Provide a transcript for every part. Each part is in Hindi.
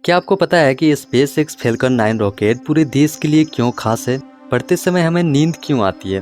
क्या आपको पता है कि स्पेस एक्स फैल्कन 9 रॉकेट पूरे देश के लिए क्यों खास है? पढ़ते समय हमें नींद क्यों आती है?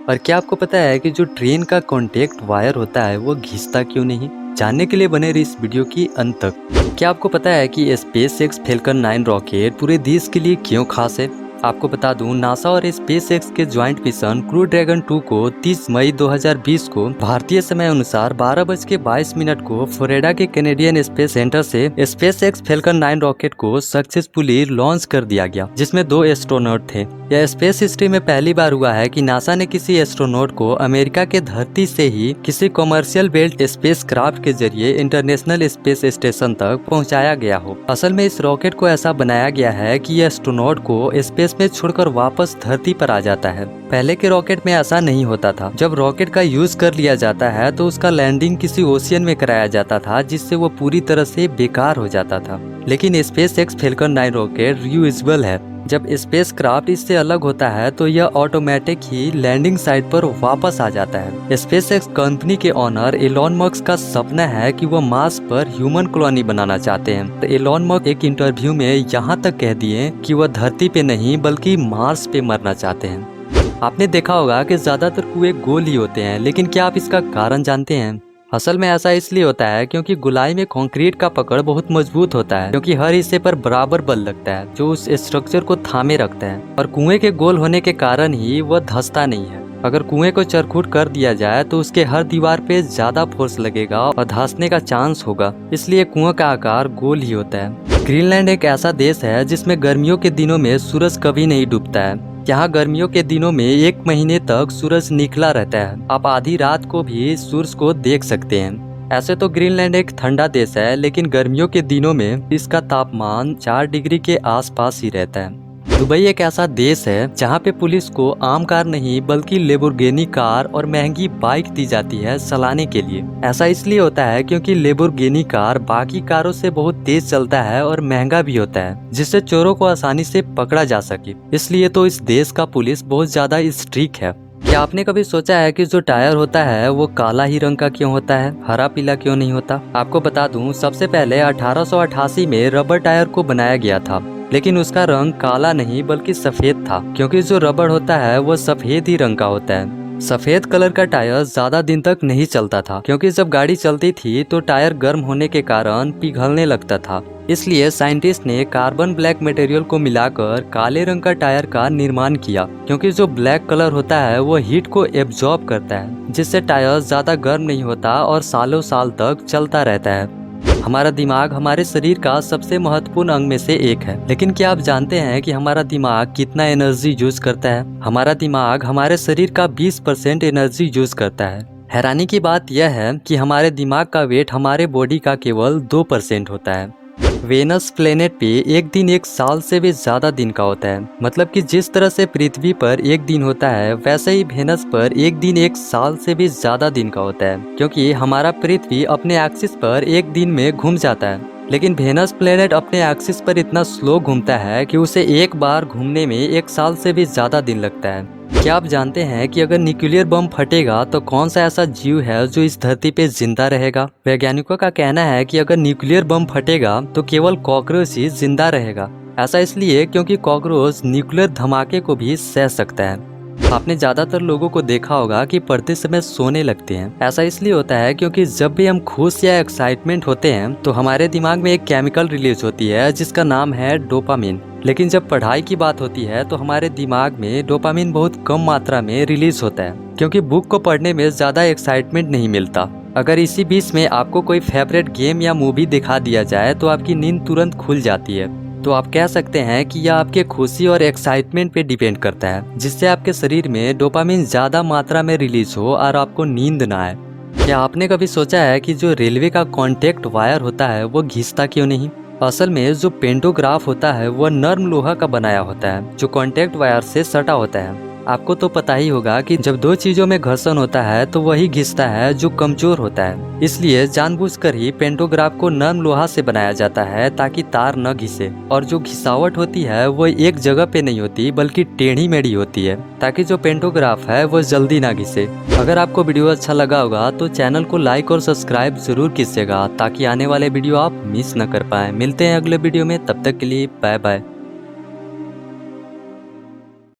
और क्या आपको पता है कि जो ट्रेन का कॉन्टैक्ट वायर होता है वो घिसता क्यों नहीं? जानने के लिए बने रही इस वीडियो की अंत तक। क्या आपको पता है कि स्पेस एक्स फैल्कन 9 रॉकेट पूरे देश के लिए क्यों खास है? आपको बता दूं, नासा और स्पेस एक्स के ज्वाइंट मिशन क्रू ड्रैगन 2 को 30 मई 2020 को भारतीय समय अनुसार 12:22 को फ्लोरिडा के कैनेडियन स्पेस सेंटर से स्पेस एक्स फैल्कन 9 रॉकेट को सक्सेसफुली लॉन्च कर दिया गया, जिसमें 2 एस्ट्रोनॉट थे। यह स्पेस हिस्ट्री में पहली बार हुआ है कि नासा ने किसी एस्ट्रोनॉट को अमेरिका के धरती से ही किसी कॉमर्शियल बेल्ट स्पेस क्राफ्ट के जरिए इंटरनेशनल स्पेस स्टेशन तक पहुंचाया गया हो। असल में इस रॉकेट को ऐसा बनाया गया है कि यह एस्ट्रोनॉट को स्पेस में छोड़कर वापस धरती पर आ जाता है। पहले के रॉकेट में ऐसा नहीं होता था। जब रॉकेट का यूज कर लिया जाता है तो उसका लैंडिंग किसी ओशियन में कराया जाता था, जिससे वो पूरी तरह से बेकार हो जाता था। लेकिन space x falcon 9 rocket reusable है। जब स्पेस क्राफ्ट इससे अलग होता है तो यह ऑटोमेटिक ही लैंडिंग साइट पर वापस आ जाता है। स्पेस एक्स कंपनी के ओनर एलॉन मस्क का सपना है कि वह मार्स पर ह्यूमन कॉलोनी बनाना चाहते हैं। तो एलॉन मस्क एक इंटरव्यू में यहाँ तक कह दिए कि वह धरती पे नहीं बल्कि मार्स पे मरना चाहते हैं। आपने देखा होगा कि ज्यादातर कुएं गोल ही होते हैं, लेकिन क्या आप इसका कारण जानते हैं? असल में ऐसा इसलिए होता है क्योंकि गोलाई में कंक्रीट का पकड़ बहुत मजबूत होता है, क्योंकि हर हिस्से पर बराबर बल लगता है जो उस स्ट्रक्चर को थामे रखता है। और कुएं के गोल होने के कारण ही वह धंसता नहीं है। अगर कुएं को चरखूट कर दिया जाए तो उसके हर दीवार पे ज्यादा फोर्स लगेगा और धंसने का चांस होगा, इसलिए कुएं का आकार गोल ही होता है। ग्रीनलैंड एक ऐसा देश है जिसमें गर्मियों के दिनों में सूरज कभी नहीं डूबता है। यहाँ गर्मियों के दिनों में 1 महीने तक सूरज निकला रहता है। आप आधी रात को भी सूरज को देख सकते हैं। ऐसे तो ग्रीनलैंड एक ठंडा देश है, लेकिन गर्मियों के दिनों में इसका तापमान 4 डिग्री के आसपास ही रहता है। दुबई एक ऐसा देश है जहाँ पे पुलिस को आम कार नहीं बल्कि लेबोर्गिनी कार और महंगी बाइक दी जाती है चलाने के लिए। ऐसा इसलिए होता है क्योंकि लेबोर्गिनी कार बाकी कारों से बहुत तेज चलता है और महंगा भी होता है, जिससे चोरों को आसानी से पकड़ा जा सके। इसलिए तो इस देश का पुलिस बहुत ज्यादा स्ट्रिक्ट है। क्या आपने कभी सोचा है कि जो टायर होता है वो काला ही रंग का क्यों होता है, हरा पीला क्यों नहीं होता? आपको बता दूं, सबसे पहले 1888 में रबर टायर को बनाया गया था, लेकिन उसका रंग काला नहीं बल्कि सफेद था, क्योंकि जो रबर होता है वो सफेद ही रंग का होता है। सफेद कलर का टायर ज्यादा दिन तक नहीं चलता था, क्योंकि जब गाड़ी चलती थी तो टायर गर्म होने के कारण पिघलने लगता था। इसलिए साइंटिस्ट ने कार्बन ब्लैक मटेरियल को मिलाकर काले रंग का टायर का निर्माण किया, क्योंकि जो ब्लैक कलर होता है वो हीट को एब्जॉर्ब करता है, जिससे टायर ज्यादा गर्म नहीं होता और सालों साल तक चलता रहता है। हमारा दिमाग हमारे शरीर का सबसे महत्वपूर्ण अंग में से एक है, लेकिन क्या आप जानते हैं कि हमारा दिमाग कितना एनर्जी यूज करता है? हमारा दिमाग हमारे शरीर का 20% एनर्जी यूज करता है। हैरानी की बात यह है कि हमारे दिमाग का वेट हमारे बॉडी का केवल 2% होता है। वेनस प्लेनेट पे एक दिन 1 साल से भी ज्यादा दिन का होता है। मतलब कि जिस तरह से पृथ्वी पर एक दिन होता है, वैसे ही वेनस पर एक दिन 1 साल से भी ज्यादा दिन का होता है, क्योंकि हमारा पृथ्वी अपने एक्सिस पर एक दिन में घूम जाता है। लेकिन वेनस प्लेनेट अपने एक्सिस पर इतना स्लो घूमता है कि उसे एक बार घूमने में 1 साल से भी ज्यादा दिन लगता है। क्या आप जानते हैं कि अगर न्यूक्लियर बम फटेगा तो कौन सा ऐसा जीव है जो इस धरती पे जिंदा रहेगा? वैज्ञानिकों का कहना है कि अगर न्यूक्लियर बम फटेगा तो केवल कॉकरोच ही जिंदा रहेगा। ऐसा इसलिए क्योंकि कॉकरोच न्यूक्लियर धमाके को भी सह सकता है। आपने ज्यादातर लोगों को देखा होगा कि पढ़ते समय सोने लगते हैं। ऐसा इसलिए होता है क्योंकि जब भी हम खुश या एक्साइटमेंट होते हैं तो हमारे दिमाग में एक केमिकल रिलीज होती है जिसका नाम है डोपामिन। लेकिन जब पढ़ाई की बात होती है तो हमारे दिमाग में डोपामिन बहुत कम मात्रा में रिलीज होता है, क्योंकि बुक को पढ़ने में ज्यादा एक्साइटमेंट नहीं मिलता। अगर इसी बीच में आपको कोई फेवरेट गेम या मूवी दिखा दिया जाए तो आपकी नींद तुरंत खुल जाती है। तो आप कह सकते हैं कि यह आपके खुशी और एक्साइटमेंट पे डिपेंड करता है, जिससे आपके शरीर में डोपामिन ज्यादा मात्रा में रिलीज हो और आपको नींद ना आए। क्या आपने कभी सोचा है कि जो रेलवे का कॉन्टैक्ट वायर होता है वो घिसता क्यों नहीं? असल में जो पेंटोग्राफ होता है वह नर्म लोहा का बनाया होता है जो कॉन्टैक्ट वायर से सटा होता है। आपको तो पता ही होगा कि जब दो चीजों में घर्षण होता है तो वही घिसता है जो कमजोर होता है। इसलिए जानबूझकर ही पेंटोग्राफ को नरम लोहा से बनाया जाता है ताकि तार न घिसे, और जो घिसावट होती है वो एक जगह पे नहीं होती बल्कि टेढ़ी मेढ़ी होती है, ताकि जो पेंटोग्राफ है वो जल्दी ना घिसे। अगर आपको वीडियो अच्छा लगा होगा तो चैनल को लाइक और सब्सक्राइब जरूर कीजिएगा ताकि आने वाले वीडियो आप मिस न कर पाए। मिलते हैं अगले वीडियो में, तब तक के लिए बाय बाय।